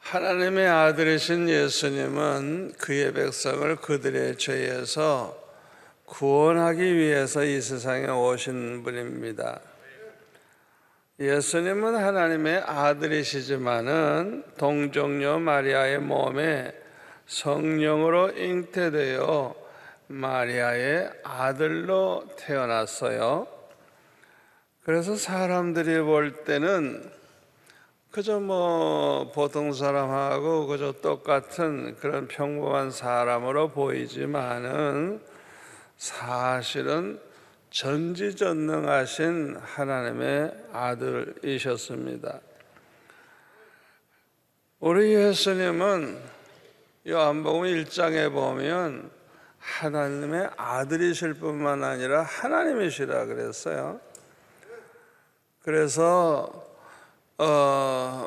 하나님의 아들이신 예수님은 그의 백성을 그들의 죄에서 구원하기 위해서 이 세상에 오신 분입니다. 예수님은 하나님의 아들이시지만은 동정녀 마리아의 몸에 성령으로 잉태되어 마리아의 아들로 태어났어요. 그래서 사람들이 볼 때는 그저 보통 사람하고 그저 똑같은 그런 평범한 사람으로 보이지만은 사실은 전지전능하신 하나님의 아들이셨습니다. 우리 예수님은 요한복음 1장에 보면 하나님의 아들이실 뿐만 아니라 하나님이시라 그랬어요. 그래서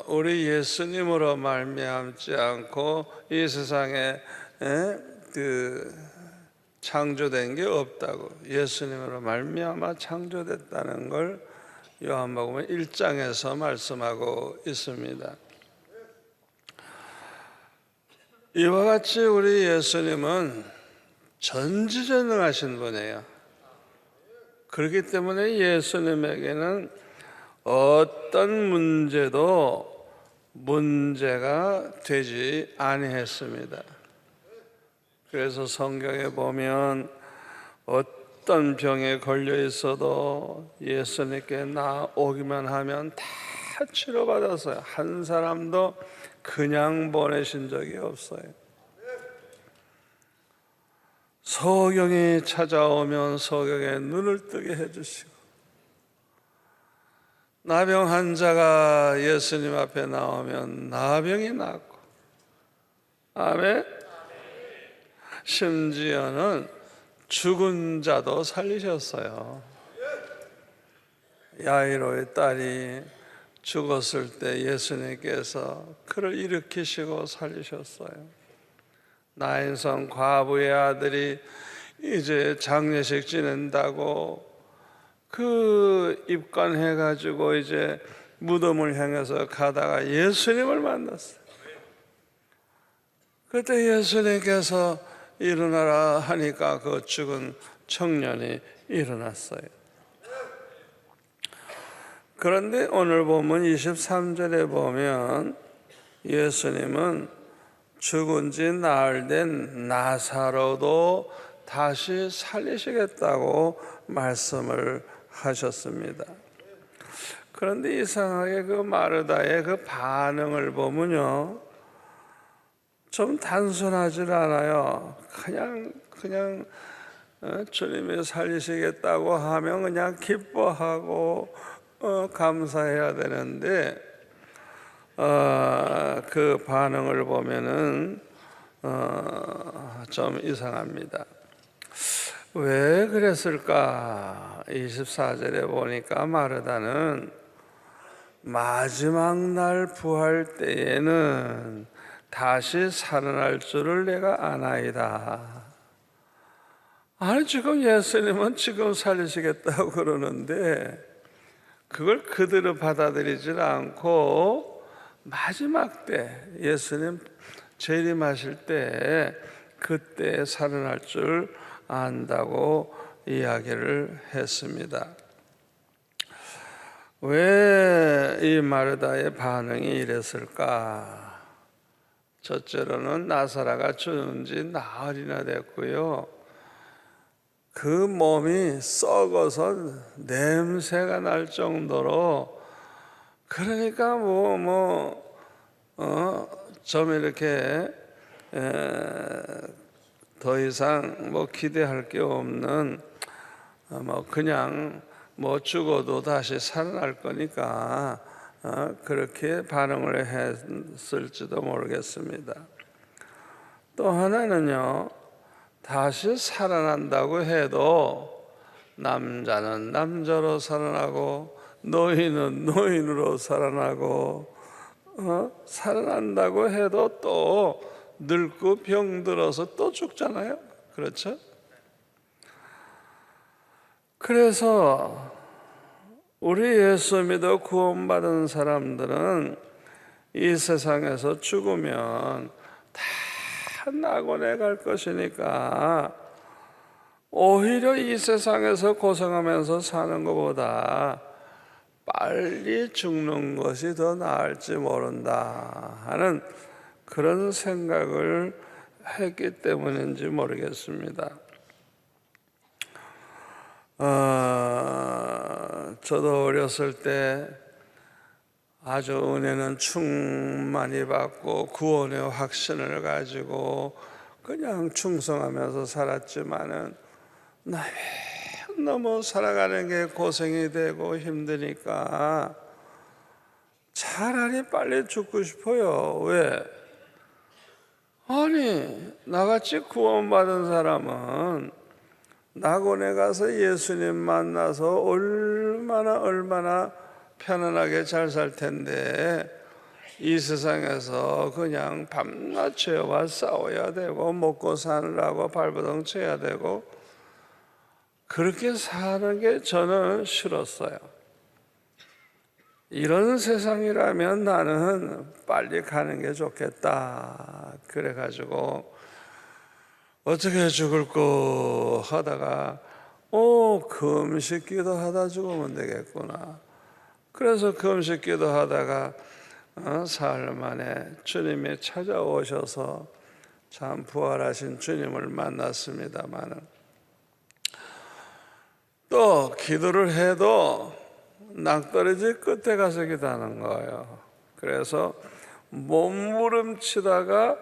우리 예수님으로 말미암지 않고 이 세상에 창조된 게 없다고, 예수님으로 말미암아 창조됐다는 걸 요한복음 1장에서 말씀하고 있습니다. 이와 같이 우리 예수님은 전지전능하신 분이에요. 그렇기 때문에 예수님에게는 어떤 문제도 문제가 되지 아니했습니다. 그래서 성경에 보면 어떤 병에 걸려 있어도 예수님께 나오기만 하면 다 치료받았어요. 한 사람도 그냥 보내신 적이 없어요. 소경이 찾아오면 소경의 눈을 뜨게 해주시고, 나병 환자가 예수님 앞에 나오면 나병이 낫고, 아멘. 심지어는 죽은 자도 살리셨어요. 야이로의 딸이 죽었을 때 예수님께서 그를 일으키시고 살리셨어요. 나인성 과부의 아들이 이제 장례식 지낸다고 입관해가지고 이제 무덤을 향해서 가다가 예수님을 만났어요. 그때 예수님께서 일어나라 하니까 그 죽은 청년이 일어났어요. 그런데 오늘 보면 23절에 보면 예수님은 죽은 지 나흘 된 나사로도 다시 살리시겠다고 말씀을 하셨습니다. 그런데 이상하게 그 마르다의 그 반응을 보면요, 좀 단순하지 않아요. 그냥 주님이 살리시겠다고 하면 그냥 기뻐하고 감사해야 되는데 그 반응을 보면은 좀 이상합니다. 왜 그랬을까? 24절에 보니까 마르다는 마지막 날 부활 때에는 다시 살아날 줄을 내가 아나이다. 아니, 지금 예수님은 지금 살리시겠다고 그러는데 그걸 그대로 받아들이질 않고 마지막 때 예수님 재림하실 때 그때 살아날 줄 안다고 이야기를 했습니다. 왜 이 마르다의 반응이 이랬을까? 첫째로는 나사로가 죽은 지 나흘이나 됐고요, 그 몸이 썩어서 냄새가 날 정도로, 그러니까 좀 이렇게 더 이상 기대할 게 없는, 그냥 죽어도 다시 살아날 거니까 그렇게 반응을 했을지도 모르겠습니다. 또 하나는요, 다시 살아난다고 해도 남자는 남자로 살아나고 노인은 노인으로 살아나고, 살아난다고 해도 또 늙고 병들어서 또 죽잖아요. 그렇죠? 그래서 우리 예수 믿어 구원받은 사람들은 이 세상에서 죽으면 다 낙원에 갈 것이니까 오히려 이 세상에서 고생하면서 사는 것보다 빨리 죽는 것이 더 나을지 모른다 하는 그런 생각을 했기 때문인지 모르겠습니다. 저도 어렸을 때 아주 은혜는 충만히 받고 구원의 확신을 가지고 그냥 충성하면서 살았지만은 너무 살아가는 게 고생이 되고 힘드니까 차라리 빨리 죽고 싶어요. 왜? 아니, 나같이 구원받은 사람은 낙원에 가서 예수님 만나서 얼마나 편안하게 잘 살 텐데 이 세상에서 그냥 밤낮 죄와 싸워야 되고 먹고 사느라고 발버둥 쳐야 되고 그렇게 사는 게 저는 싫었어요. 이런 세상이라면 나는 빨리 가는 게 좋겠다. 그래가지고 어떻게 죽을까 하다가 금식 기도하다 죽으면 되겠구나. 그래서 금식 기도하다가 사흘 만에 주님이 찾아오셔서 참 부활하신 주님을 만났습니다마는 또 기도를 해도 낭떠러지 끝에 가서 기도하는 거예요. 그래서 몸부림치다가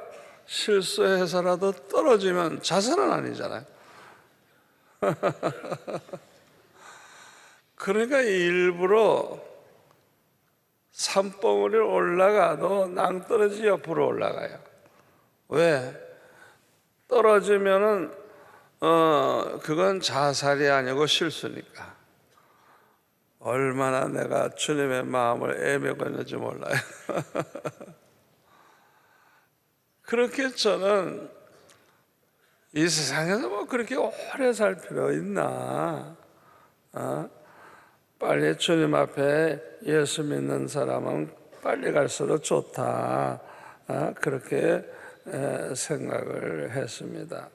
실수해서라도 떨어지면 자살은 아니잖아요. 그러니까 일부러 산봉우리를 올라가도 낭떠러지 옆으로 올라가요. 왜? 떨어지면은 그건 자살이 아니고 실수니까. 얼마나 내가 주님의 마음을 애매했는지 몰라요. 그렇게 저는 이 세상에서 뭐 그렇게 오래 살 필요 있나? 빨리 주님 앞에 예수 믿는 사람은 빨리 갈수록 좋다. 그렇게 생각을 했습니다.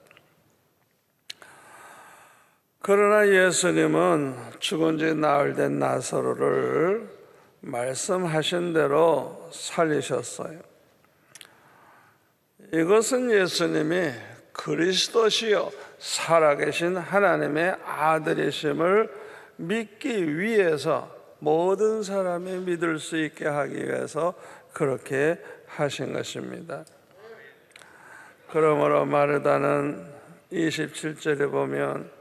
그러나 예수님은 죽은 지 나흘 된 나사로를 말씀하신 대로 살리셨어요. 이것은 예수님이 그리스도시요 살아계신 하나님의 아들이심을 믿기 위해서 모든 사람이 믿을 수 있게 하기 위해서 그렇게 하신 것입니다. 그러므로 마르다는 27절에 보면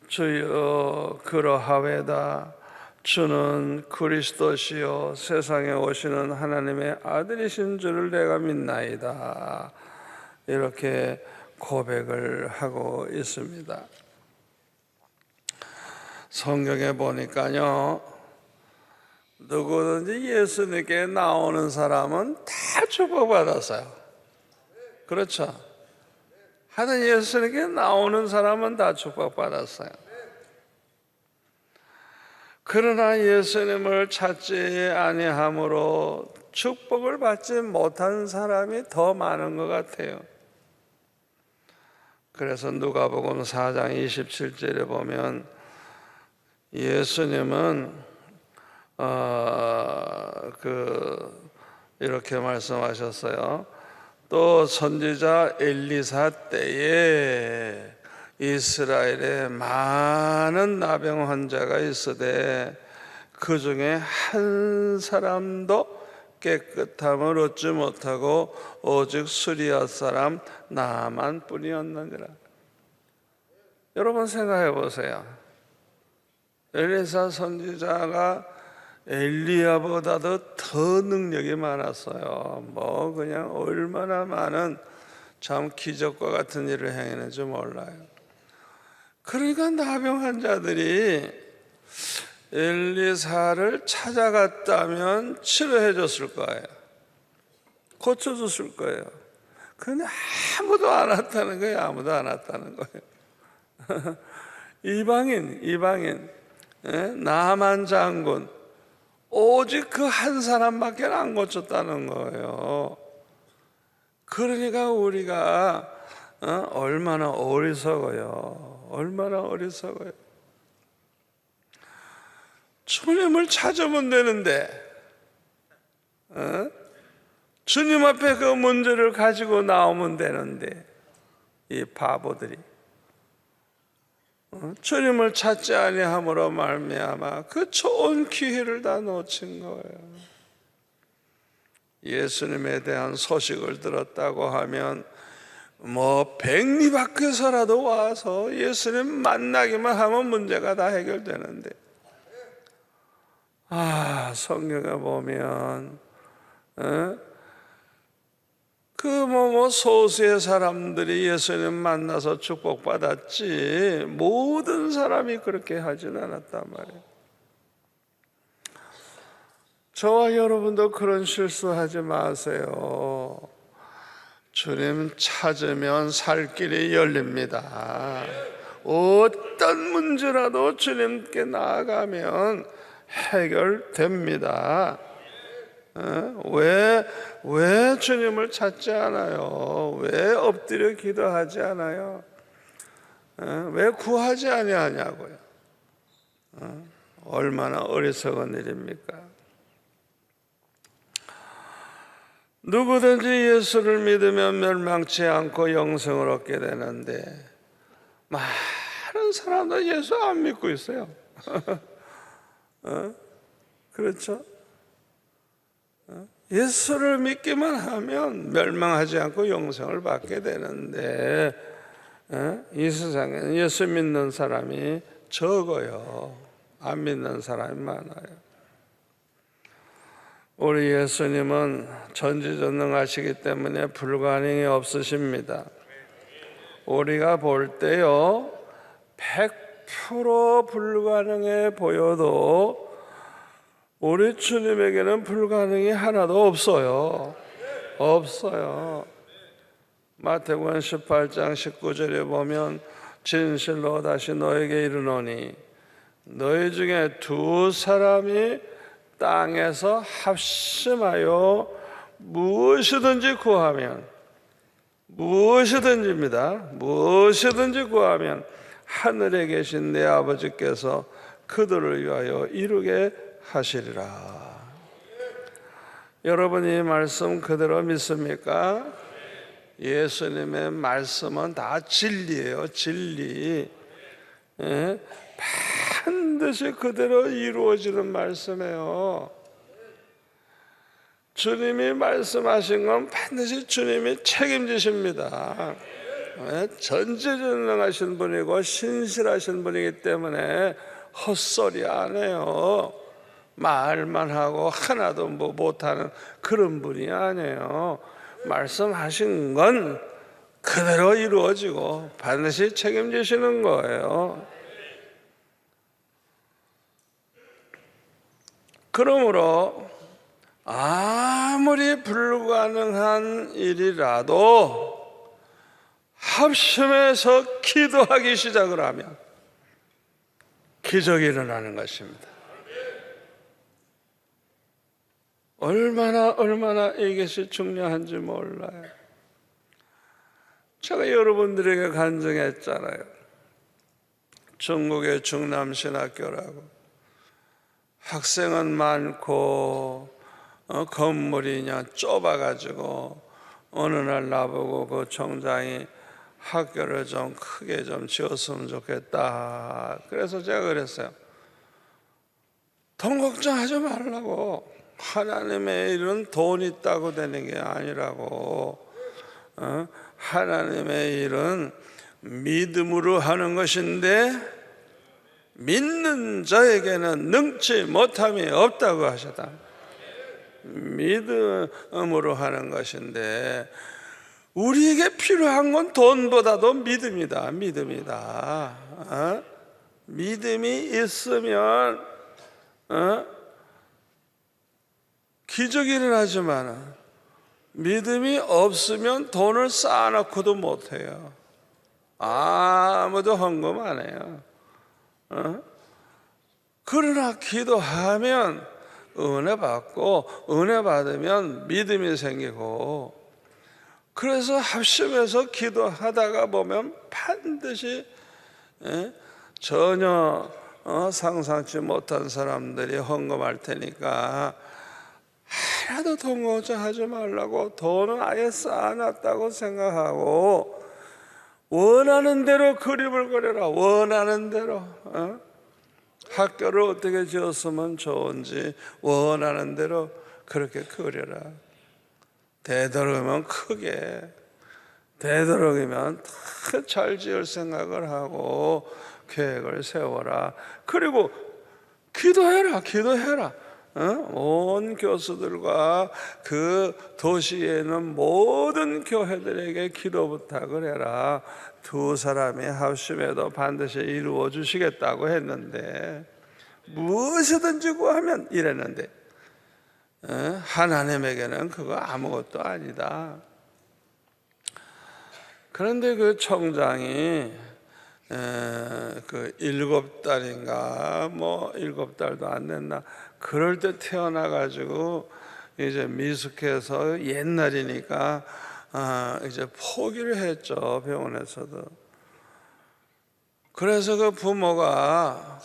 주여 그러하외다 주는 그리스도시요 세상에 오시는 하나님의 아들이신 줄을 내가 믿나이다 이렇게 고백을 하고 있습니다. 성경에 보니까요 누구든지 예수님께 나오는 사람은 다 축복받았어요. 그렇죠? 하여튼 예수님께 나오는 사람은 다 축복받았어요. 그러나 예수님을 찾지 아니함으로 축복을 받지 못한 사람이 더 많은 것 같아요. 그래서 누가복음 4장 27절에 보면 예수님은 이렇게 말씀하셨어요. 또 선지자 엘리사 때에 이스라엘에 많은 나병 환자가 있으되 그 중에 한 사람도 깨끗함을 얻지 못하고 오직 수리아 사람 나만 뿐이었느니라. 여러분 생각해 보세요. 엘리사 선지자가 엘리야보다도 더 능력이 많았어요. 뭐 그냥 얼마나 많은 참 기적과 같은 일을 행했는지 몰라요. 그러니까 나병 환자들이 엘리사를 찾아갔다면 치료해 줬을 거예요. 고쳐줬을 거예요. 근데 아무도 안 왔다는 거예요. 아무도 안 왔다는 거예요. 이방인 나만 장군 오직 그 한 사람밖에 안 고쳤다는 거예요. 그러니까 우리가 얼마나 어리석어요. 얼마나 어리석어요. 주님을 찾으면 되는데 주님 앞에 그 문제를 가지고 나오면 되는데 이 바보들이 주님을 찾지 아니함으로 말미암아 그 좋은 기회를 다 놓친 거예요. 예수님에 대한 소식을 들었다고 하면 백리 밖에서라도 와서 예수님 만나기만 하면 문제가 다 해결되는데, 성경에 보면 소수의 사람들이 예수님 만나서 축복받았지 모든 사람이 그렇게 하진 않았단 말이에요. 저와 여러분도 그런 실수하지 마세요. 주님 찾으면 살 길이 열립니다. 어떤 문제라도 주님께 나아가면 해결됩니다. 왜 주님을 찾지 않아요? 왜 엎드려 기도하지 않아요? 왜 구하지 아니하냐고요? 얼마나 어리석은 일입니까? 누구든지 예수를 믿으면 멸망치 않고 영생을 얻게 되는데 많은 사람들 예수 안 믿고 있어요. 그렇죠? 예수를 믿기만 하면 멸망하지 않고 영생을 받게 되는데 이 세상에는 예수 믿는 사람이 적어요. 안 믿는 사람이 많아요. 우리 예수님은 전지전능하시기 때문에 불가능이 없으십니다. 우리가 볼 때요 100% 불가능해 보여도 우리 주님에게는 불가능이 하나도 없어요. 없어요. 마태복음 18장 19절에 보면 진실로 다시 너에게 이르노니 너희 중에 두 사람이 땅에서 합심하여 무엇이든지 구하면, 무엇이든지입니다. 무엇이든지 구하면 하늘에 계신 내 아버지께서 그들을 위하여 이루게 하시리라. 여러분 이 말씀 그대로 믿습니까? 예수님의 말씀은 다 진리예요. 진리. 반드시 그대로 이루어지는 말씀이에요. 주님이 말씀하신 건 반드시 주님이 책임지십니다. 전지전능하신 분이고 신실하신 분이기 때문에 헛소리 안 해요. 말만 하고 하나도 못하는 그런 분이 아니에요. 말씀하신 건 그대로 이루어지고 반드시 책임지시는 거예요. 그러므로 아무리 불가능한 일이라도 합심해서 기도하기 시작을 하면 기적이 일어나는 것입니다. 얼마나 이것이 중요한지 몰라요. 제가 여러분들에게 간증했잖아요. 중국의 중남신학교라고 학생은 많고 건물이 그냥 좁아가지고 어느 날 나보고 그 총장이 학교를 좀 크게 좀 지었으면 좋겠다. 그래서 제가 그랬어요. 돈 걱정하지 말라고. 하나님의 일은 돈 있다고 되는 게 아니라고. 하나님의 일은 믿음으로 하는 것인데 믿는 자에게는 능치 못함이 없다고 하셨다. 믿음으로 하는 것인데 우리에게 필요한 건 돈보다도 믿음이다. 믿음이 있으면 기적이 일어나지만 믿음이 없으면 돈을 쌓아놓고도 못해요. 아무도 헌금 안 해요. 그러나 기도하면 은혜 받고 은혜 받으면 믿음이 생기고, 그래서 합심해서 기도하다가 보면 반드시 전혀 상상치 못한 사람들이 헌금할 테니까 하나도 돈 걱정하지 말라고, 돈은 아예 쌓아놨다고 생각하고 원하는 대로 그림을 그려라. 원하는 대로 학교를 어떻게 지었으면 좋은지 원하는 대로 그렇게 그려라. 되도록이면 크게, 되도록이면 잘 지을 생각을 하고 계획을 세워라. 그리고 기도해라. 온 교수들과 그 도시에 있는 모든 교회들에게 기도 부탁을 해라. 두 사람이 합심해도 반드시 이루어 주시겠다고 했는데, 무엇이든지 구하면 이랬는데, 하나님에게는 그거 아무것도 아니다. 그런데 그 청장이 그 7달인가 7달도 안 됐나 그럴 때 태어나가지고 이제 미숙해서 옛날이니까 이제 포기를 했죠, 병원에서도. 그래서 그 부모가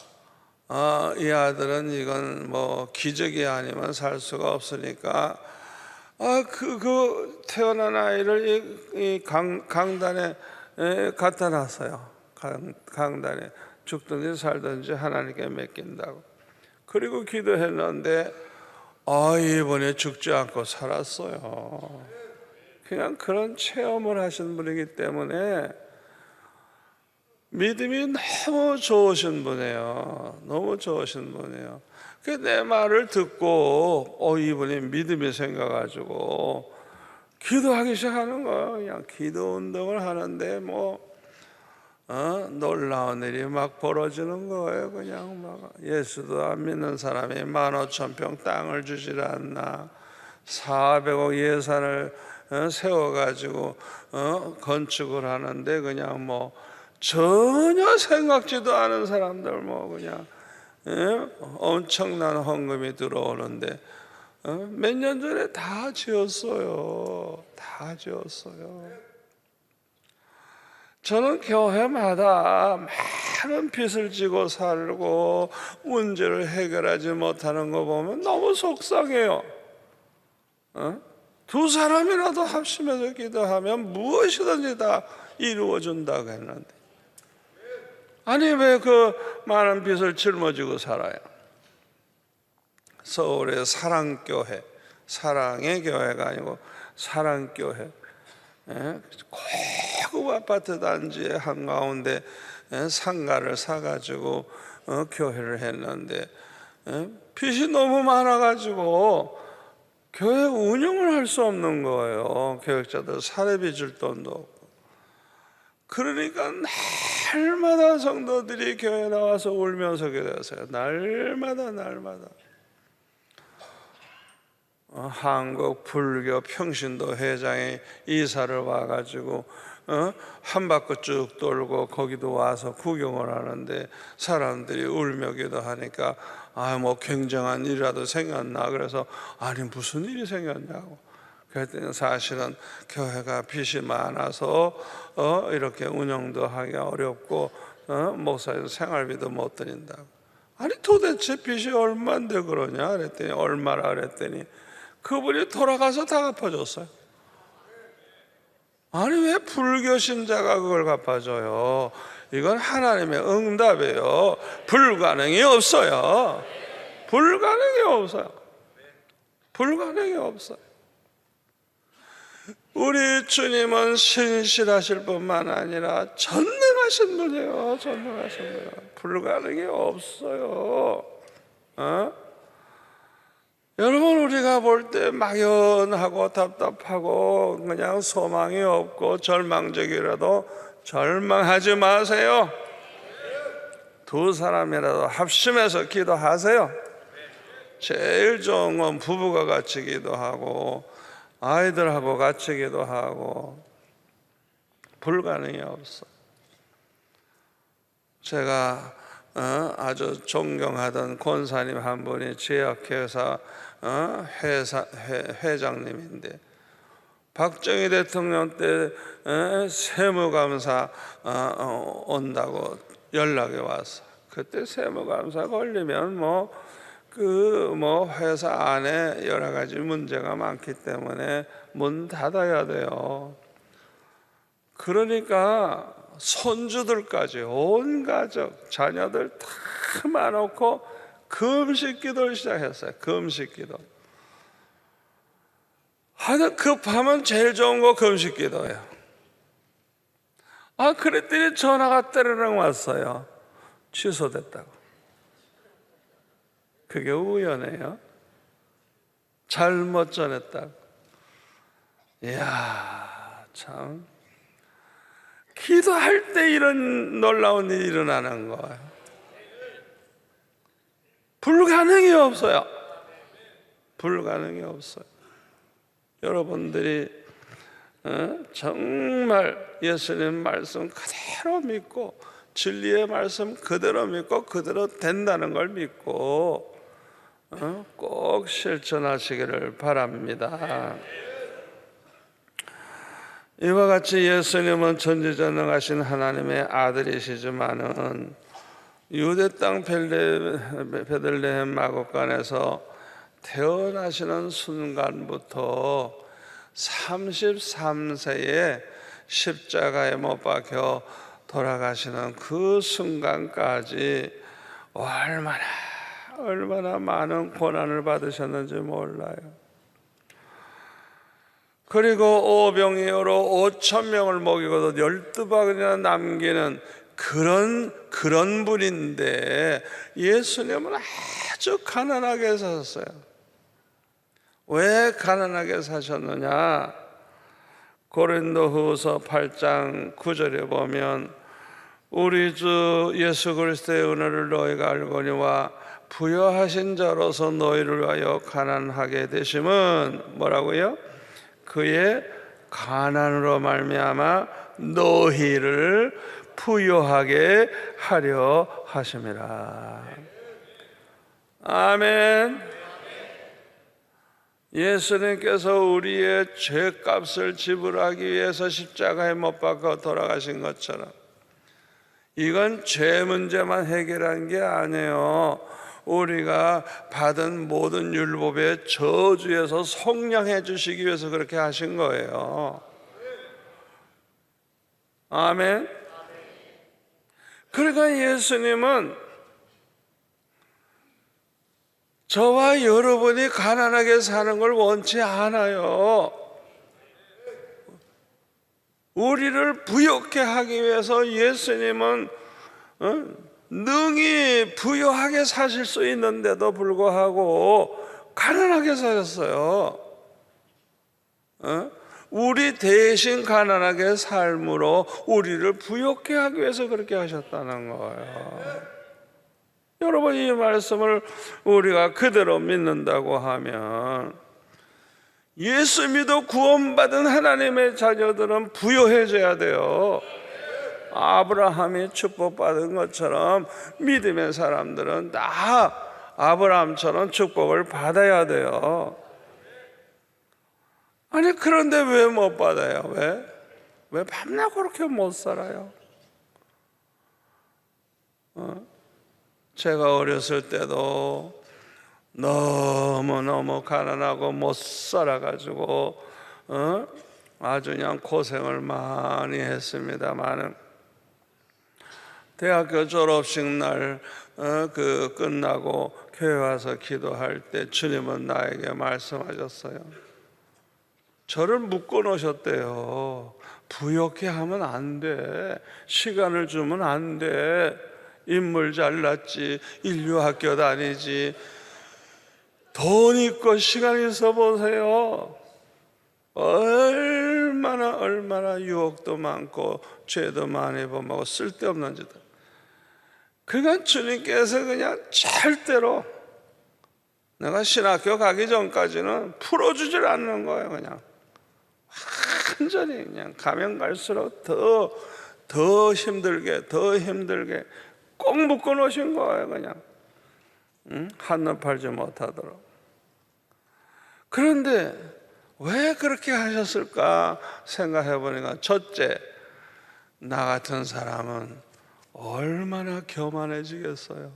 이 아들은 이건 기적이 아니면 살 수가 없으니까 그 태어난 아이를 이 강단에 갖다 놨어요. 강단에 죽든지 살든지 하나님께 맡긴다고. 그리고 기도했는데 이번에 죽지 않고 살았어요. 그냥 그런 체험을 하신 분이기 때문에 믿음이 너무 좋으신 분이에요. 너무 좋으신 분이에요. 내 말을 듣고 이분이 믿음이 생겨가지고 기도하기 시작하는 거예요. 그냥 기도 운동을 하는데 놀라운 일이 막 벌어지는 거예요. 그냥 막 예수도 안 믿는 사람이 15,000평 땅을 주질 않나, 400억 예산을 세워가지고 건축을 하는데 그냥 전혀 생각지도 않은 사람들 그냥 엄청난 헌금이 들어오는데 몇 년 전에 다 지었어요. 다 지었어요. 저는 교회마다 많은 빚을 지고 살고 문제를 해결하지 못하는 거 보면 너무 속상해요. 두 사람이라도 합심해서 기도하면 무엇이든지 다 이루어준다고 했는데, 아니 왜 그 많은 빚을 짊어지고 살아요? 서울의 사랑교회, 사랑의 교회가 아니고 사랑교회, 고급 아파트 단지의 한가운데 상가를 사가지고 교회를 했는데 빚이 너무 많아가지고 교회 운영을 할 수 없는 거예요. 교역자들 사례비 줄 돈도 없고. 그러니까 날마다 성도들이 교회 나와서 울면서 기도했어요. 날마다. 한국 불교 평신도 회장이 이사를 와가지고 한 바퀴 쭉 돌고 거기도 와서 구경을 하는데 사람들이 울며 기도하니까 굉장한 일이라도 생겼나. 그래서 아니 무슨 일이 생겼냐고. 그랬더니 사실은 교회가 빚이 많아서 이렇게 운영도 하기 어렵고 목사님 생활비도 못 드린다고. 아니 도대체 빚이 얼마인데 그러냐 그랬더니 얼마라 그랬더니 그분이 돌아가서 다 갚아줬어요. 아니 왜 불교 신자가 그걸 갚아줘요? 이건 하나님의 응답이에요. 불가능이 없어요. 불가능이 없어요. 우리 주님은 신실하실 뿐만 아니라 전능하신 분이에요. 불가능이 없어요. 여러분, 우리가 볼 때 막연하고 답답하고 그냥 소망이 없고 절망적이라도 절망하지 마세요. 두 사람이라도 합심해서 기도하세요. 제일 좋은 건 부부가 같이 기도하고 아이들하고 같이 기도하고. 불가능이 없어. 제가 아주 존경하던 권사님 한 분이 제약회사 회장님인데 박정희 대통령 때 세무감사 온다고 연락이 왔어. 그때 세무감사 걸리면 회사 안에 여러 가지 문제가 많기 때문에 문 닫아야 돼요. 그러니까 손주들까지 온 가족 자녀들 다 많고 금식 기도를 시작했어요. 금식 기도. 하여튼 급하면 제일 좋은 거 금식 기도예요. 그랬더니 전화가 때르릉 왔어요. 취소됐다고. 그게 우연해요? 잘못 전했다고. 이야, 참. 기도할 때 이런 놀라운 일이 일어나는 거예요. 불가능이 없어요. 불가능이 없어요. 여러분들이 정말 예수님 말씀 그대로 믿고 진리의 말씀 그대로 믿고 그대로 된다는 걸 믿고 꼭 실천하시기를 바랍니다. 이와 같이 예수님은 전지전능하신 하나님의 아들이시지만은 유대 땅 베들레헴 마곡간에서 태어나시는 순간부터 33세에 십자가에 못 박혀 돌아가시는 그 순간까지 얼마나 많은 고난을 받으셨는지 몰라요. 그리고 오병이어로 5,000명을 먹이고도 12바구니나 남기는 그런 분인데 예수님은 아주 가난하게 사셨어요. 왜 가난하게 사셨느냐? 고린도후서 8장 9절에 보면 우리 주 예수 그리스도의 은혜를 너희가 알거니와 부여하신 자로서 너희를 위하여 가난하게 되심은 뭐라고요? 그의 가난으로 말미암아 너희를 부여하게 하려 하심이라. 아멘. 예수님께서 우리의 죄값을 지불하기 위해서 십자가에 못 박혀 돌아가신 것처럼 이건 죄 문제만 해결한 게 아니에요. 우리가 받은 모든 율법의 저주에서 속량해 주시기 위해서 그렇게 하신 거예요. 아멘. 그러니까 예수님은 저와 여러분이 가난하게 사는 걸 원치 않아요. 우리를 부욕해 하기 위해서 예수님은 능히 부유하게 사실 수 있는데도 불구하고 가난하게 사셨어요. 우리 대신 가난하게 삶으로 우리를 부욕해 하기 위해서 그렇게 하셨다는 거예요. 여러분, 이 말씀을 우리가 그대로 믿는다고 하면 예수 믿어 구원받은 하나님의 자녀들은 부유해져야 돼요. 아브라함이 축복받은 것처럼 믿음의 사람들은 다 아브라함처럼 축복을 받아야 돼요. 아니, 그런데 왜 못 받아요? 왜 밤낮 그렇게 못 살아요? 제가 어렸을 때도 너무너무 가난하고 못 살아가지고 아주 그냥 고생을 많이 했습니다만 대학교 졸업식 날 끝나고 교회 와서 기도할 때 주님은 나에게 말씀하셨어요. 저를 묶어 놓으셨대요. 부욕해 하면 안 돼. 시간을 주면 안 돼. 인물 잘났지, 인류 학교 다니지, 돈 있고 시간 있어 보세요. 얼마나 유혹도 많고 죄도 많이 범하고 쓸데없는 짓. 그러니까 주님께서 그냥 절대로 내가 신학교 가기 전까지는 풀어주질 않는 거예요. 그냥 완전히 그냥 가면 갈수록 더 힘들게 꼭 묶어 놓으신 거예요. 그냥 한눈 팔지 못하도록. 그런데 왜 그렇게 하셨을까 생각해 보니까, 첫째, 나 같은 사람은 얼마나 교만해지겠어요.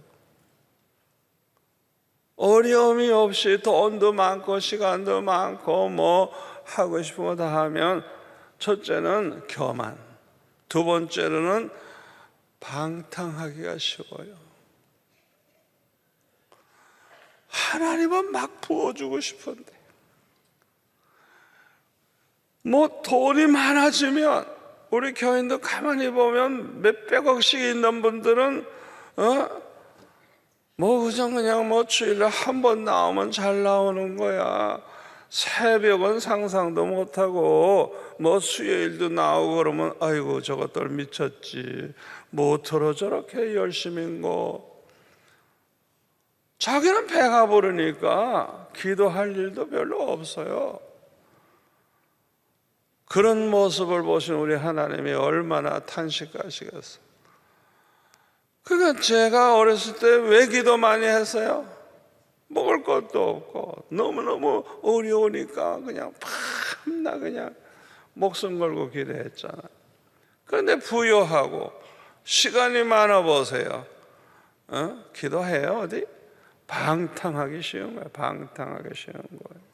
어려움이 없이 돈도 많고 시간도 많고 뭐 하고 싶은 거 다 하면, 첫째는 교만, 두 번째로는 방탕하기가 쉬워요. 하나님은 막 부어주고 싶은데, 뭐 돈이 많아지면, 우리 교인도 가만히 보면 몇백억씩 있는 분들은 뭐 그냥 뭐 주일에 한 번 나오면 잘 나오는 거야. 새벽은 상상도 못하고 뭐 수요일도 나오고 그러면 아이고 저것들 미쳤지, 뭐더러 저렇게 열심인고. 자기는 배가 부르니까 기도할 일도 별로 없어요. 그런 모습을 보신 우리 하나님이 얼마나 탄식하시겠어요. 그러니까 제가 어렸을 때 왜 기도 많이 했어요? 먹을 것도 없고 너무너무 어려우니까 그냥 밤낮 그냥 목숨 걸고 기도했잖아요. 그런데 부유하고 시간이 많아 보세요. 기도해요 어디? 방탕하기 쉬운 거예요. 방탕하기 쉬운 거예요.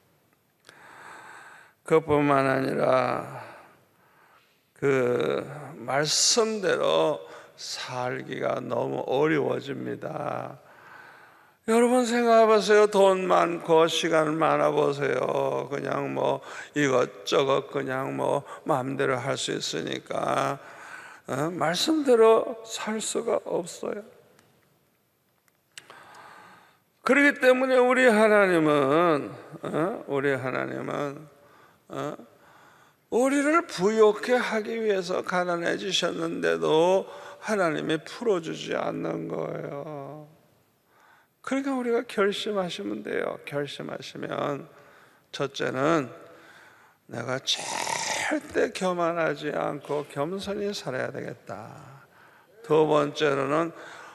그것뿐만 아니라 그 말씀대로 살기가 너무 어려워집니다. 여러분 생각해 보세요. 돈 많고 시간 많아 보세요. 그냥 뭐 이것저것 그냥 뭐 마음대로 할 수 있으니까 말씀대로 살 수가 없어요. 그렇기 때문에 우리 하나님은 우리를 부욕해 하기 위해서 가난해지셨는데도 하나님이 풀어주지 않는 거예요. 그러니까 우리가 결심하시면 돼요. 결심하시면, 첫째는 내가 절대 교만하지 않고 겸손히 살아야 되겠다. 두 번째로는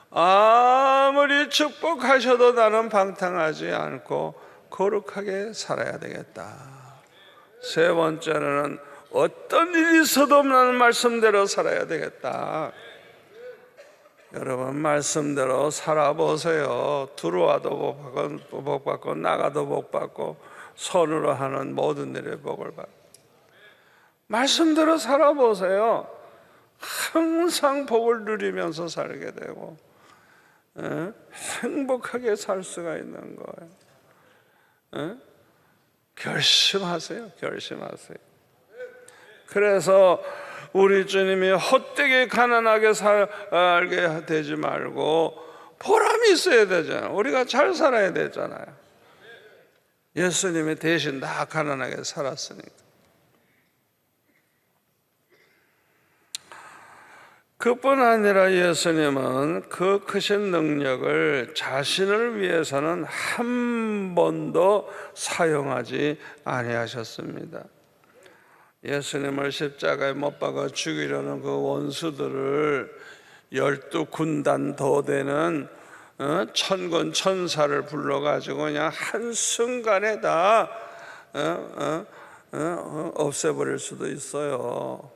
아무리 축복하셔도 나는 방탕하지 않고 거룩하게 살아야 되겠다. 세 번째로는 어떤 일이 있어도 나는 말씀대로 살아야 되겠다. 여러분 말씀대로 살아보세요. 들어와도 복 받고 나가도 복 받고 손으로 하는 모든 일에 복을 받고, 말씀대로 살아보세요. 항상 복을 누리면서 살게 되고 행복하게 살 수가 있는 거예요. 결심하세요. 결심하세요. 그래서 우리 주님이 헛되게 가난하게 살게 되지 말고 보람이 있어야 되잖아요. 우리가 잘 살아야 되잖아요. 예수님이 대신 다 가난하게 살았으니까. 그뿐 아니라 예수님은 그 크신 능력을 자신을 위해서는 한 번도 사용하지 아니하셨습니다. 예수님을 십자가에 못 박아 죽이려는 그 원수들을 12군단 더 되는 천군 천사를 불러가지고 그냥 한순간에 다 없애버릴 수도 있어요.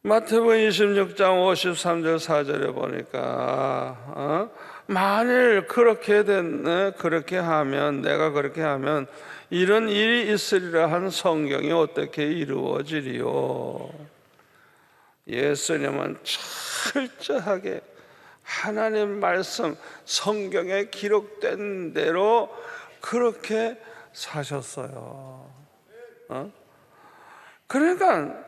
마태복음 26장 53절 4절에 보니까 만일 그렇게 하면, 내가 그렇게 하면 이런 일이 있으리라 한 성경이 어떻게 이루어지리요. 예수님은 철저하게 하나님 말씀 성경에 기록된 대로 그렇게 사셨어요. 그러니까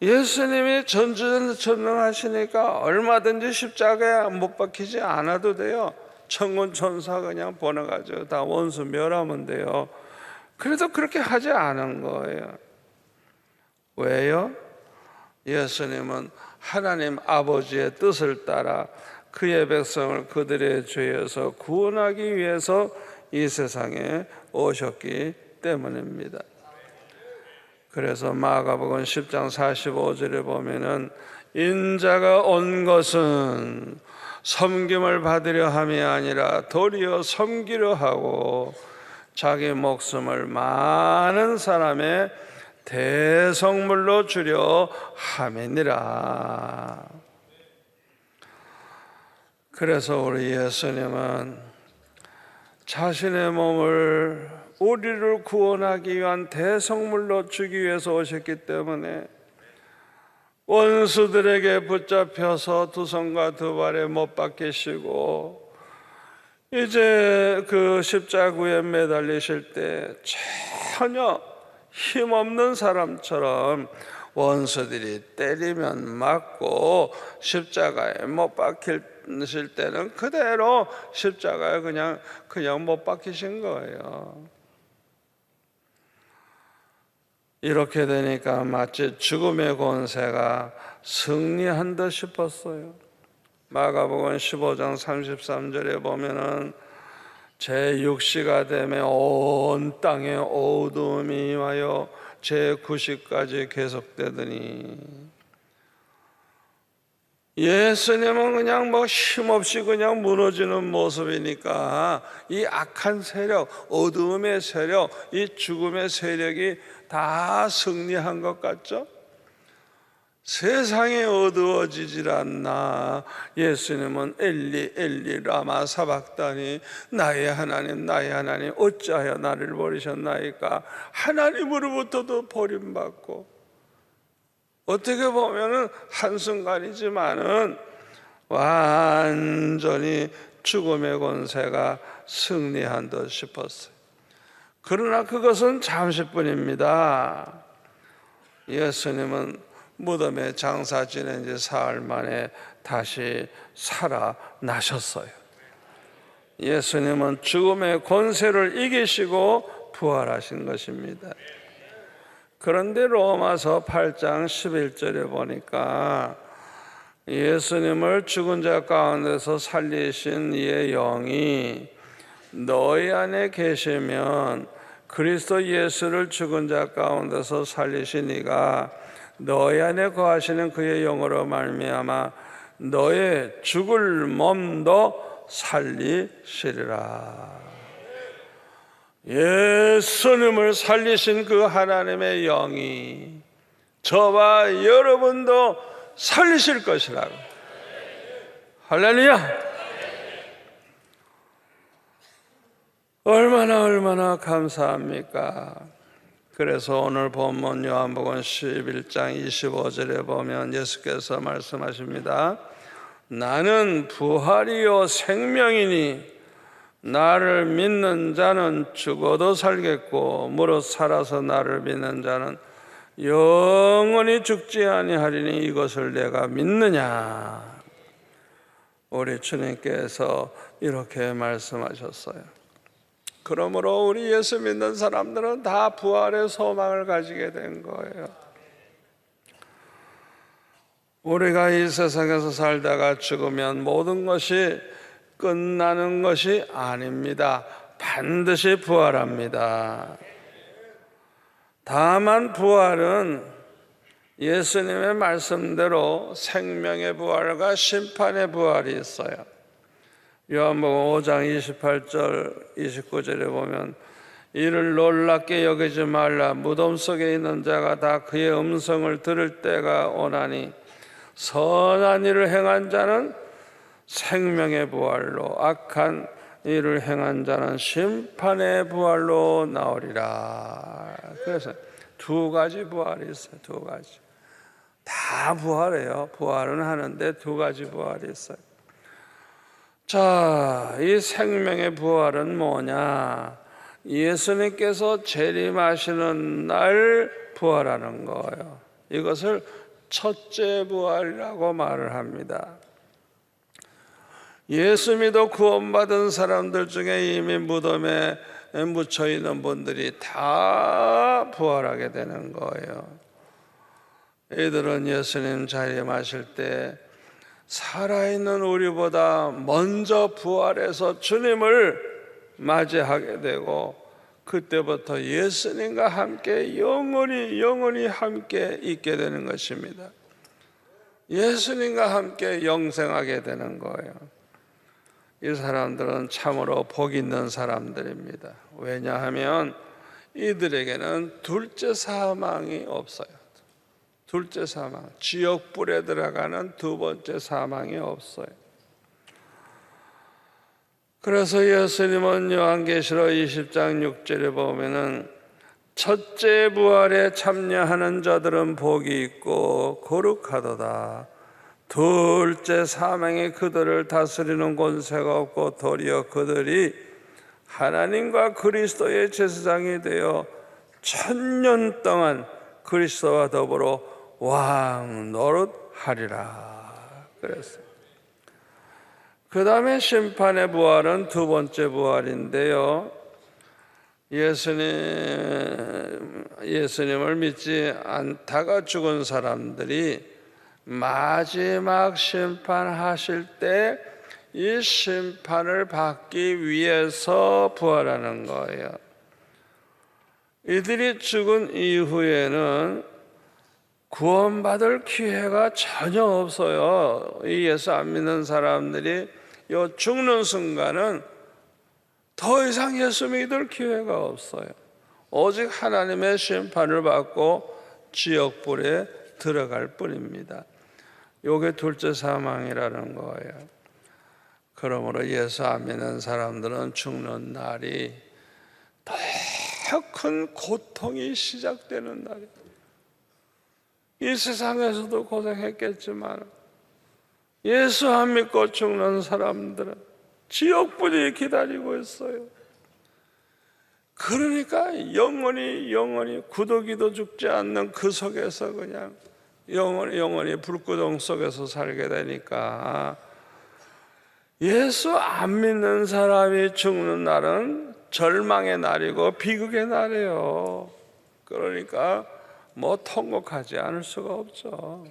예수님이 전능하시니까 얼마든지 십자가에 못 박히지 않아도 돼요. 천군 천사 그냥 보내가지고 다 원수 멸하면 돼요. 그래도 그렇게 하지 않은 거예요. 왜요? 예수님은 하나님 아버지의 뜻을 따라 그의 백성을 그들의 죄에서 구원하기 위해서 이 세상에 오셨기 때문입니다. 그래서 마가복음 10장 45절에 보면은 인자가 온 것은 섬김을 받으려 함이 아니라 도리어 섬기려 하고 자기 목숨을 많은 사람의 대성물로 주려 함이니라. 그래서 우리 예수님은 자신의 몸을 우리를 구원하기 위한 대성물로 주기 위해서 오셨기 때문에 원수들에게 붙잡혀서 두 손과 두 발에 못 박히시고 이제 그 십자구에 매달리실 때 전혀 힘없는 사람처럼 원수들이 때리면 맞고 십자가에 못 박히실 때는 그대로 십자가에 그냥 못 박히신 거예요. 이렇게 되니까 마치 죽음의 권세가 승리한 듯 싶었어요. 마가복음 15장 33절에 보면은 제6시가 되면 온 땅에 어두움이 임하여 제9시까지 계속되더니 예수님은 그냥 힘없이 그냥 무너지는 모습이니까 이 악한 세력, 어두움의 세력, 이 죽음의 세력이 다 승리한 것 같죠? 세상이 어두워지질 않나. 예수님은 엘리 엘리 라마 사박다니, 나의 하나님 나의 하나님 어찌하여 나를 버리셨나이까. 하나님으로부터도 버림받고, 어떻게 보면은 한순간이지만은 완전히 죽음의 권세가 승리한 듯 싶었어요. 그러나 그것은 잠시뿐입니다. 예수님은 무덤에 장사 지낸 지 사흘 만에 다시 살아나셨어요. 예수님은 죽음의 권세를 이기시고 부활하신 것입니다. 그런데 로마서 8장 11절에 보니까 예수님을 죽은 자 가운데서 살리신 이의 영이 너희 안에 계시면 그리스도 예수를 죽은 자 가운데서 살리신 이가 너희 안에 거하시는 그의 영으로 말미암아 너의 죽을 몸도 살리시리라. 예수님을 살리신 그 하나님의 영이 저와 여러분도 살리실 것이라고. 할렐루야. 얼마나 감사합니까? 그래서 오늘 본문 요한복음 11장 25절에 보면 예수께서 말씀하십니다. 나는 부활이요 생명이니 나를 믿는 자는 죽어도 살겠고 무릇 살아서 나를 믿는 자는 영원히 죽지 아니하리니 이것을 내가 믿느냐. 우리 주님께서 이렇게 말씀하셨어요. 그러므로 우리 예수 믿는 사람들은 다 부활의 소망을 가지게 된 거예요. 우리가 이 세상에서 살다가 죽으면 모든 것이 끝나는 것이 아닙니다. 반드시 부활합니다. 다만 부활은 예수님의 말씀대로 생명의 부활과 심판의 부활이 있어요. 요한복음 5장 28절 29절에 보면 이를 놀랍게 여기지 말라. 무덤 속에 있는 자가 다 그의 음성을 들을 때가 오나니 선한 일을 행한 자는 생명의 부활로 악한 일을 행한 자는 심판의 부활로 나오리라. 그래서 두 가지 부활이 있어요. 두 가지. 다 부활해요. 부활은 하는데 두 가지 부활이 있어요. 자, 이 생명의 부활은 뭐냐? 예수님께서 재림하시는 날 부활하는 거예요. 이것을 첫째 부활이라고 말을 합니다. 예수 믿어 구원받은 사람들 중에 이미 무덤에 묻혀 있는 분들이 다 부활하게 되는 거예요. 이들은 예수님 재림하실 때 살아있는 우리보다 먼저 부활해서 주님을 맞이하게 되고 그때부터 예수님과 함께 영원히 함께 있게 되는 것입니다. 예수님과 함께 영생하게 되는 거예요. 이 사람들은 참으로 복 있는 사람들입니다. 왜냐하면 이들에게는 둘째 사망이 없어요. 둘째 사망, 지옥불에 들어가는 두 번째 사망이 없어요. 그래서 예수님은 요한계시록 20장 6절에 보면은 첫째 부활에 참여하는 자들은 복이 있고 거룩하도다. 둘째 사망이 그들을 다스리는 권세가 없고 도리어 그들이 하나님과 그리스도의 제사장이 되어 1000년 동안 그리스도와 더불어 왕 노릇하리라 그랬어요. 그 다음에 심판의 부활은 두 번째 부활인데요, 예수님을 믿지 않다가 죽은 사람들이 마지막 심판하실 때 이 심판을 받기 위해서 부활하는 거예요. 이들이 죽은 이후에는 구원받을 기회가 전혀 없어요. 이 예수 안 믿는 사람들이 요 죽는 순간은 더 이상 예수 믿을 기회가 없어요. 오직 하나님의 심판을 받고 지옥불에 들어갈 뿐입니다. 요게 둘째 사망이라는 거예요. 그러므로 예수 안 믿는 사람들은 죽는 날이 더 큰 고통이 시작되는 날이에요. 이 세상에서도 고생했겠지만 예수 안 믿고 죽는 사람들은 지옥불이 기다리고 있어요. 그러니까 영원히 구더기도 죽지 않는 그 속에서 그냥 영원히 불구덩 속에서 살게 되니까 예수 안 믿는 사람이 죽는 날은 절망의 날이고 비극의 날이에요. 그러니까 통곡하지 않을 수가 없죠.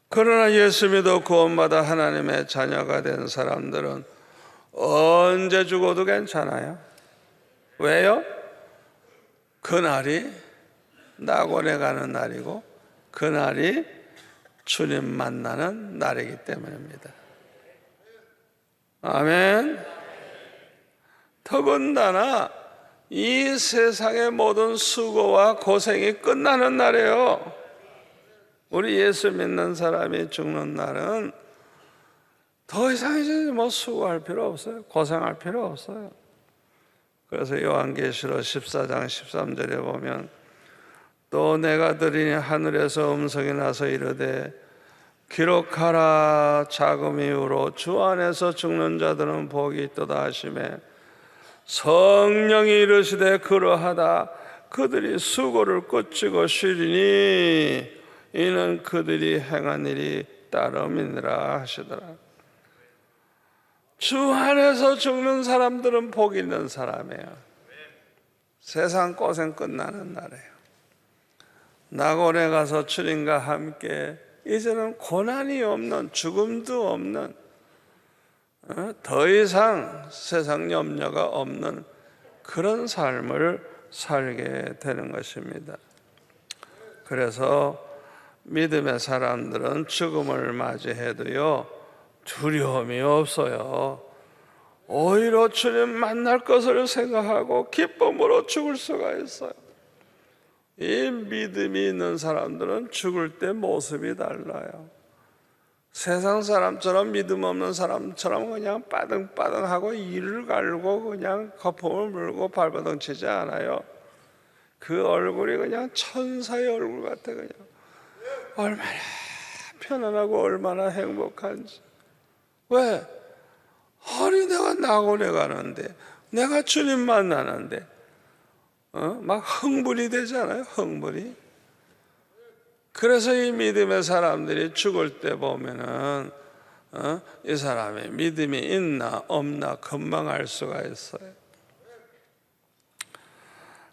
그러나 예수 믿어 구원받아 하나님의 자녀가 된 사람들은 언제 죽어도 괜찮아요. 왜요? 그날이 낙원에 가는 날이고 그날이 주님 만나는 날이기 때문입니다. 아멘. 더군다나 이 세상의 모든 수고와 고생이 끝나는 날이에요. 우리 예수 믿는 사람이 죽는 날은 더 이상 이제 수고할 필요 없어요. 고생할 필요 없어요. 그래서 요한계시록 14장 13절에 보면 또 내가 들으니 하늘에서 음성이 나서 이르되 기록하라. 자금 이후로 주 안에서 죽는 자들은 복이 있도다 하시매 성령이 이르시되 그러하다. 그들이 수고를 끝이고 쉬리니 이는 그들이 행한 일이 따름이니라 하시더라. 주 안에서 죽는 사람들은 복 있는 사람이에요. 세상 고생 끝나는 날이에요. 낙원에 가서 주님과 함께 이제는 고난이 없는, 죽음도 없는, 더 이상 세상 염려가 없는 그런 삶을 살게 되는 것입니다. 그래서 믿음의 사람들은 죽음을 맞이해도요 두려움이 없어요. 오히려 주님 만날 것을 생각하고 기쁨으로 죽을 수가 있어요. 이 믿음이 있는 사람들은 죽을 때 모습이 달라요. 세상 사람처럼 믿음 없는 사람처럼 그냥 빠등빠등하고 이를 갈고 그냥 거품을 물고 발버둥 치지 않아요. 그 얼굴이 그냥 천사의 얼굴 같아. 그냥 얼마나 편안하고 얼마나 행복한지. 왜? 아니 내가 낙원에 가는데, 내가 주님 만나는데 막 흥분이 되잖아요. 흥분이. 그래서 이 믿음의 사람들이 죽을 때 보면은 이 사람이 믿음이 있나 없나 금방 알 수가 있어요.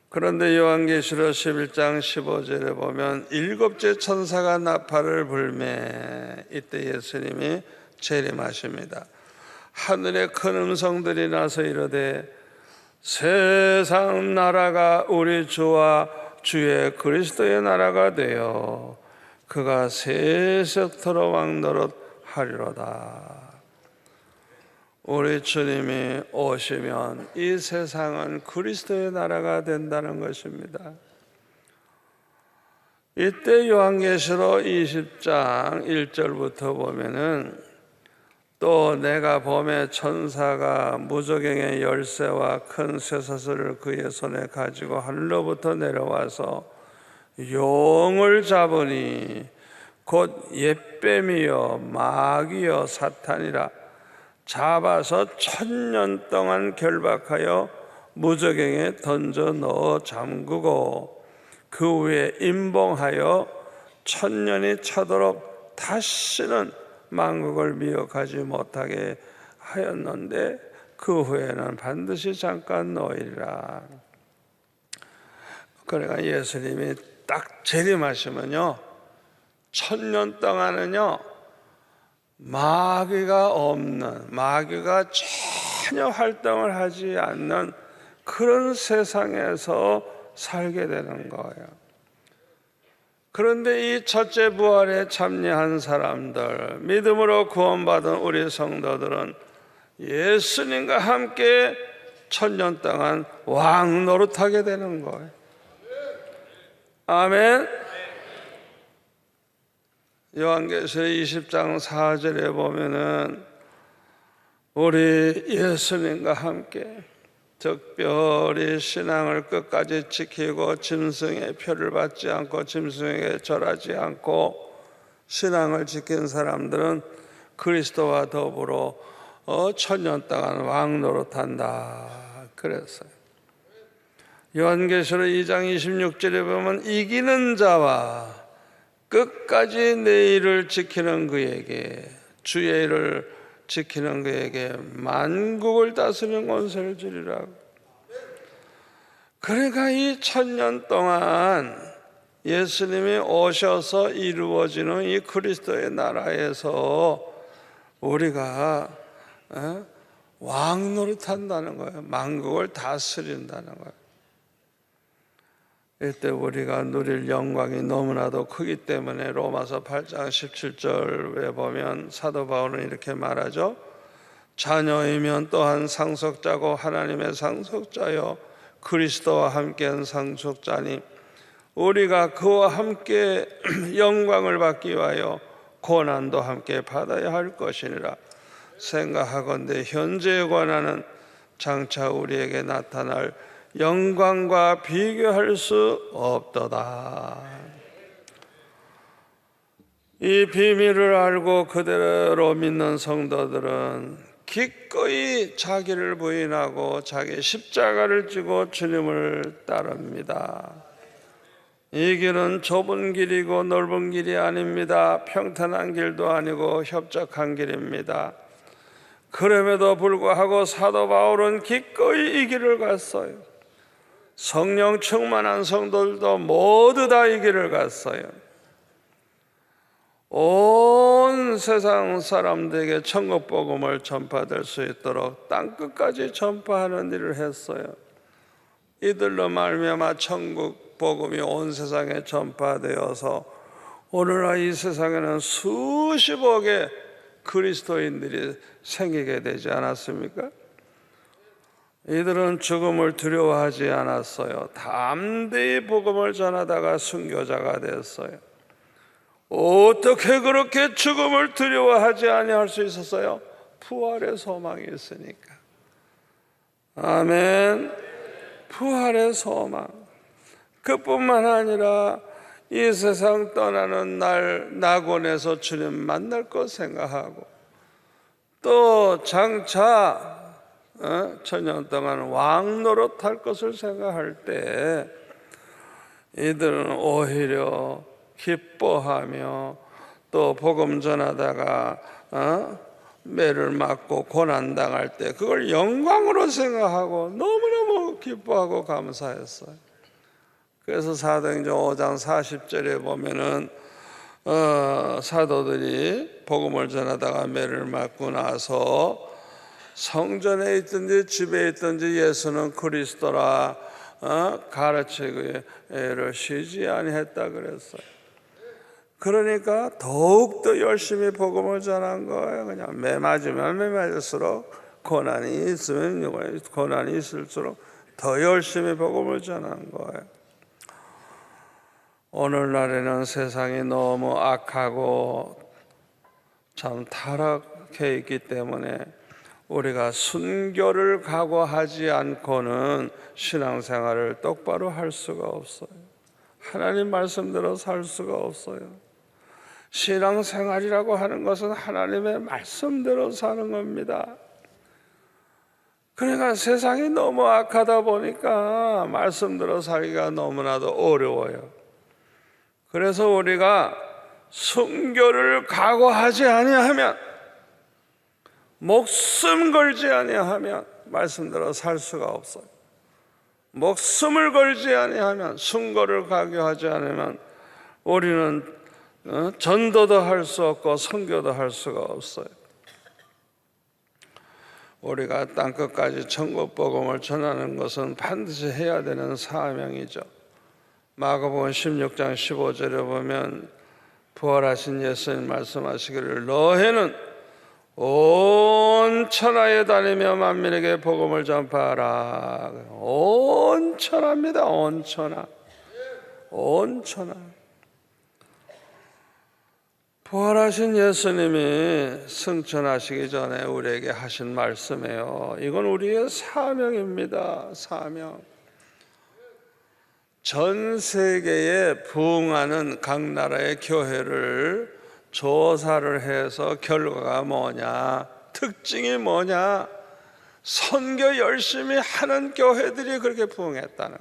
그런데 요한계시록 11장 15절에 보면 일곱째 천사가 나팔을 불매 이때 예수님이 재림하십니다. 하늘에 큰 음성들이 나서 이르되 세상 나라가 우리 주와 주의 그리스도의 나라가 되어 그 그가 세세토록 왕노릇 하리로다. 우리 주님이 오시면 이 세상은 그리스도의 나라가 된다는 것입니다. 이때 요한계시록 20장 1절부터 보면은 또 내가 범에 천사가 무저갱의 열쇠와 큰 쇠사슬을 그의 손에 가지고 하늘로부터 내려와서 용을 잡으니 곧 옛뱀이요 마귀요 사탄이라 잡아서 1000년 동안 결박하여 무저갱에 던져 넣어 잠그고 그 후에 임봉하여 1000년이 차도록 다시는 만국을 미혹하지 못하게 하였는데 그 후에는 반드시 잠깐 놓이리라. 그러니까 예수님이 딱 재림하시면요 1000년 동안은요 마귀가 없는, 마귀가 전혀 활동을 하지 않는 그런 세상에서 살게 되는 거예요. 그런데 이 첫째 부활에 참여한 사람들, 믿음으로 구원받은 우리 성도들은 예수님과 함께 1000년 동안 왕 노릇하게 되는 거예요. 아멘. 요한계시록 20장 4절에 보면은 우리 예수님과 함께 특별히 신앙을 끝까지 지키고 짐승의 표를 받지 않고 짐승에게 절하지 않고 신앙을 지킨 사람들은 그리스도와 더불어 1000년 동안 왕 노릇한다 그랬어요. 요한계시록 2장 26절에 보면 이기는 자와 끝까지 내 일을 지키는 그에게, 주의 일을 지키는 그에게 만국을 다스리는 권세를 주리라고. 그러니까 이 1000년 동안 예수님이 오셔서 이루어지는 이 그리스도의 나라에서 우리가 왕 노릇한다는 거예요. 만국을 다스린다는 거예요. 이때 우리가 누릴 영광이 너무나도 크기 때문에 로마서 8장 17절에 보면 사도 바울은 이렇게 말하죠. 자녀이면 또한 상속자고 하나님의 상속자요 그리스도와 함께한 상속자니 우리가 그와 함께 영광을 받기 위하여 고난도 함께 받아야 할 것이니라 생각하건대 현재에 관하는 장차 우리에게 나타날 영광과 비교할 수 없도다. 이 비밀을 알고 그대로 믿는 성도들은 기꺼이 자기를 부인하고 자기 십자가를 지고 주님을 따릅니다. 이 길은 좁은 길이고 넓은 길이 아닙니다. 평탄한 길도 아니고 협착한 길입니다. 그럼에도 불구하고 사도 바울은 기꺼이 이 길을 갔어요. 성령 충만한 성도들도 모두 다 이 길을 갔어요. 온 세상 사람들에게 천국 복음을 전파될 수 있도록 땅끝까지 전파하는 일을 했어요. 이들로 말미암아 천국 복음이 온 세상에 전파되어서 오늘날 이 세상에는 수십억의 그리스도인들이 생기게 되지 않았습니까? 이들은 죽음을 두려워하지 않았어요. 담대히 복음을 전하다가 순교자가 됐어요. 어떻게 그렇게 죽음을 두려워하지 아니할 수 있었어요? 부활의 소망이 있으니까. 아멘. 부활의 소망. 그뿐만 아니라 이 세상 떠나는 날 낙원에서 주님 만날 것 생각하고 또 장차 1000년 동안 왕 노릇할 것을 생각할 때 이들은 오히려 기뻐하며 또 복음 전하다가 매를 맞고 고난당할 때 그걸 영광으로 생각하고 너무너무 기뻐하고 감사했어요. 그래서 사도행전 5장 40절에 보면은 사도들이 복음을 전하다가 매를 맞고 나서 성전에 있든지 집에 있든지 예수는 그리스도라 가르치기를 쉬지 아니했다 그랬어요. 그러니까 더욱더 열심히 복음을 전한 거예요. 그냥 매 맞으면 매 맞을수록, 고난이 있으면 고난이 있을수록 더 열심히 복음을 전한 거예요. 오늘날에는 세상이 너무 악하고 참 타락해 있기 때문에 우리가 순교를 각오하지 않고는 신앙생활을 똑바로 할 수가 없어요. 하나님 말씀대로 살 수가 없어요. 신앙생활이라고 하는 것은 하나님의 말씀대로 사는 겁니다. 그러니까 세상이 너무 악하다 보니까 말씀대로 살기가 너무나도 어려워요. 그래서 우리가 순교를 각오하지 아니하면, 목숨 걸지 아니하면 말씀대로 살 수가 없어요. 목숨을 걸지 아니하면, 순교를 각오하지 않으면 우리는 전도도 할 수 없고 선교도 할 수가 없어요. 우리가 땅끝까지 천국 복음을 전하는 것은 반드시 해야 되는 사명이죠. 마가복음 16장 15절에 보면 부활하신 예수님 말씀하시기를 너희는 온 천하에 다니며 만민에게 복음을 전파하라. 온 천하입니다. 온 천하. 온 천하. 부활하신 예수님이 승천하시기 전에 우리에게 하신 말씀이에요. 이건 우리의 사명입니다. 사명. 전 세계에 부흥하는 각 나라의 교회를 조사를 해서 결과가 뭐냐, 특징이 뭐냐, 선교 열심히 하는 교회들이 그렇게 부흥했다는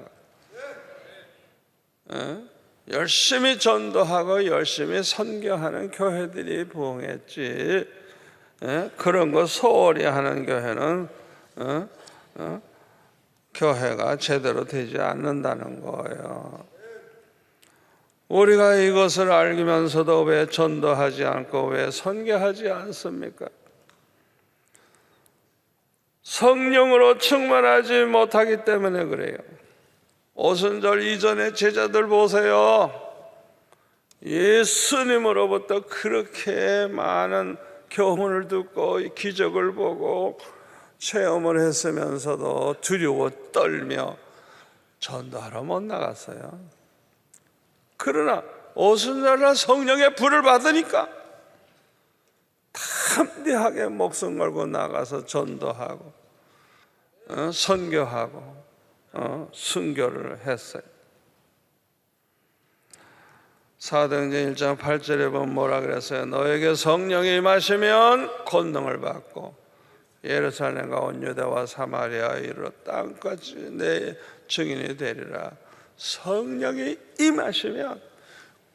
거예요. 열심히 전도하고 열심히 선교하는 교회들이 부흥했지, 그런 거 소홀히 하는 교회는 교회가 제대로 되지 않는다는 거예요. 우리가 이것을 알면서도 왜 전도하지 않고 왜 선교하지 않습니까? 성령으로 충만하지 못하기 때문에 그래요. 오순절 이전의 제자들 보세요. 예수님으로부터 그렇게 많은 교훈을 듣고 기적을 보고 체험을 했으면서도 두려워 떨며 전도하러 못 나갔어요. 그러나 오순절날 성령의 불을 받으니까 담대하게 목숨 걸고 나가서 전도하고 선교하고 순교를 했어요. 사도행전 1장 8절에 보면 뭐라 그랬어요? 너에게 성령이 임하시면 권능을 받고 예루살렘과 온 유다와 사마리아에 이르러 땅까지 내 증인이 되리라. 성령이 임하시면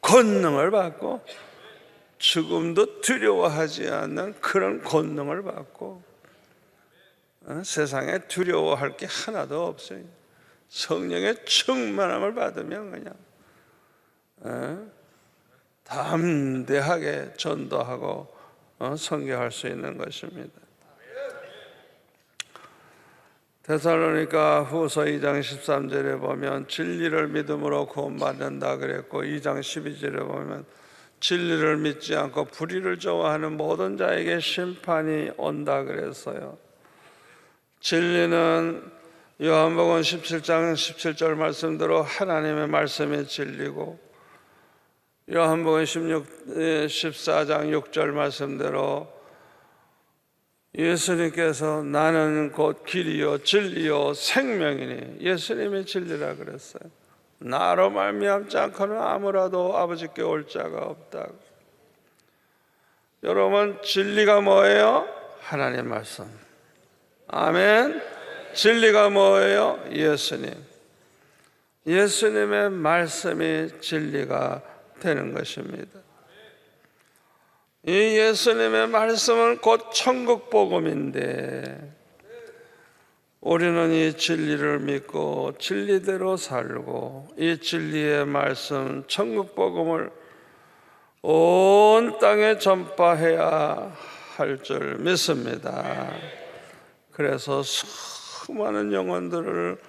권능을 받고 죽음도 두려워하지 않는 그런 권능을 받고 세상에 두려워할 게 하나도 없어요. 성령의 충만함을 받으면 그냥 담대하게 전도하고 선교할 수 있는 것입니다. 데살로니가 후서 2장 13절에 보면 진리를 믿음으로 구원받는다 그랬고, 2장 12절에 보면 진리를 믿지 않고 불의를 좋아하는 모든 자에게 심판이 온다 그랬어요. 진리는 요한복음 17장 17절 말씀대로 하나님의 말씀이 진리고, 요한복음 14장 6절 말씀대로 예수님께서 나는 곧 길이요 진리요 생명이니, 예수님이 진리라 그랬어요. 나로 말미암지 않고는 아무라도 아버지께 올 자가 없다고. 여러분, 진리가 뭐예요? 하나님 말씀. 아멘. 진리가 뭐예요? 예수님. 예수님의 말씀이 진리가 되는 것입니다. 이 예수님의 말씀은 곧 천국 복음인데, 우리는 이 진리를 믿고 진리대로 살고 이 진리의 말씀 천국 복음을 온 땅에 전파해야 할 줄 믿습니다. 그래서 수많은 영혼들을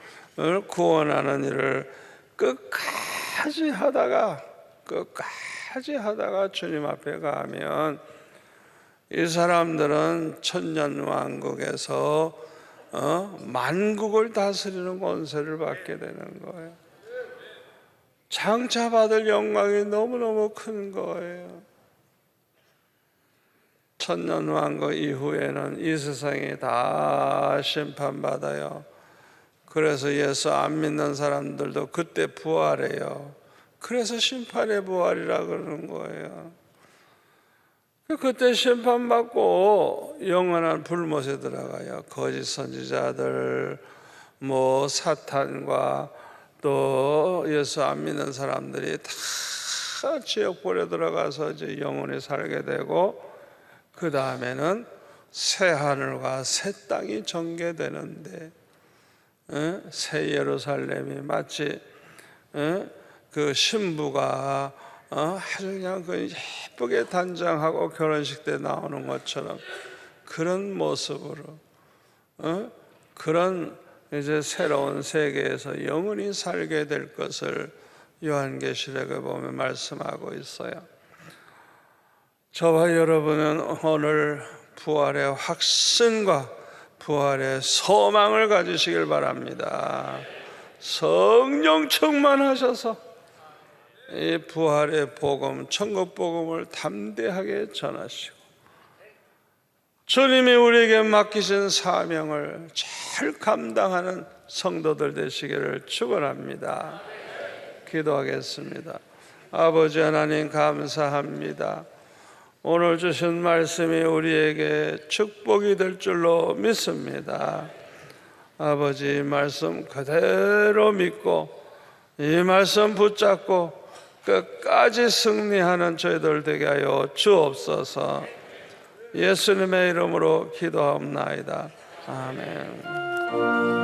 구원하는 일을 끝까지 하다가 끝까지 차지하다가 주님 앞에 가면 이 사람들은 천년왕국에서 만국을 다스리는 권세를 받게 되는 거예요. 장차 받을 영광이 너무너무 큰 거예요. 천년왕국 이후에는 이 세상이 다 심판받아요. 그래서 예수 안 믿는 사람들도 그때 부활해요. 그래서 심판의 부활이라 그러는 거예요. 그때 심판받고 영원한 불못에 들어가요. 거짓 선지자들, 사탄과 또 예수 안 믿는 사람들이 다 지옥불에 들어가서 이제 영원히 살게 되고, 그 다음에는 새 하늘과 새 땅이 전개되는데, 새 예루살렘이 마치 그 신부가 아주 그냥 그 예쁘게 단장하고 결혼식 때 나오는 것처럼 그런 모습으로 그런 이제 새로운 세계에서 영원히 살게 될 것을 요한계시록에 보면 말씀하고 있어요. 저와 여러분은 오늘 부활의 확신과 부활의 소망을 가지시길 바랍니다. 성령 충만하셔서 이 부활의 복음, 천국 복음을 담대하게 전하시고 주님이 우리에게 맡기신 사명을 잘 감당하는 성도들 되시기를 축원합니다. 기도하겠습니다. 아버지 하나님 감사합니다. 오늘 주신 말씀이 우리에게 축복이 될 줄로 믿습니다. 아버지 말씀 그대로 믿고 이 말씀 붙잡고 끝까지 승리하는 저희들 되게 하여 주옵소서. 예수님의 이름으로 기도하옵나이다. 아멘.